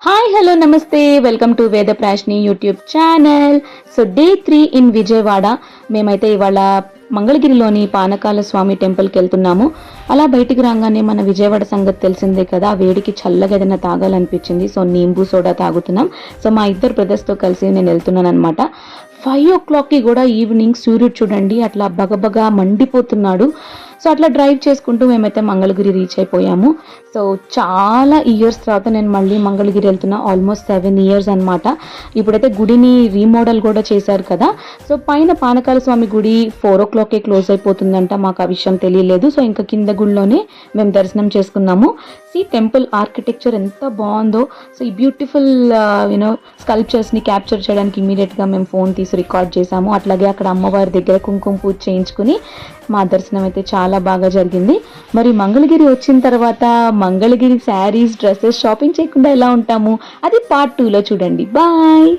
Hi hello నమస్తే welcome to Veda Prashni YouTube channel. So day 3 in Vijayawada. మేమైతే ఇవాళ మంగళగిరిలోని పానకాల స్వామి టెంపుల్కి వెళ్తున్నాము. అలా బయటికి రాగానే మన విజయవాడ సంగతి తెలిసిందే కదా, వేడికి చల్లగా ఏదైనా తాగాలనిపించింది. సో నీంబు సోడా తాగుతున్నాం. సో మా ఇద్దరు బ్రదర్స్తో కలిసి నేను వెళ్తున్నాను అనమాట. 5 o'clockకి కూడా ఈవినింగ్ సూర్యుడు చూడండి అట్లా బగబగా మండిపోతున్నాడు. సో అట్లా డ్రైవ్ చేసుకుంటూ మేమైతే మంగళగిరి రీచ్ అయిపోయాము. సో చాలా ఇయర్స్ తర్వాత నేను మళ్ళీ మంగళగిరి వెళ్తున్నా. ఆల్మోస్ట్ 7 years అనమాట. ఇప్పుడైతే గుడిని రీమోడల్ కూడా చేశారు కదా. సో పైన పానకాల స్వామి గుడి 4 o'clockకే క్లోజ్ అయిపోతుందంట. మాకు ఆ విషయం తెలియలేదు. సో ఇంకా కింద గుడిలోనే మేము దర్శనం చేసుకున్నాము. టెంపుల్ ఆర్కిటెక్చర్ ఎంత బాగుందో. సో ఈ బ్యూటిఫుల్ స్కల్ప్చర్స్ని క్యాప్చర్ చేయడానికి ఇమీడియట్గా మేము ఫోన్ తీసి రికార్డ్ చేసాము. అట్లాగే అక్కడ అమ్మవారి దగ్గర కుంకుమ పూజ చేయించుకుని మా దర్శనం అయితే చాలా బాగా జరిగింది. మరి మంగళగిరి వచ్చిన తర్వాత మంగళగిరి శారీస్ డ్రెస్సెస్ షాపింగ్ చేయకుండా ఎలా ఉంటాము, అది పార్ట్ 2లో చూడండి. బాయ్.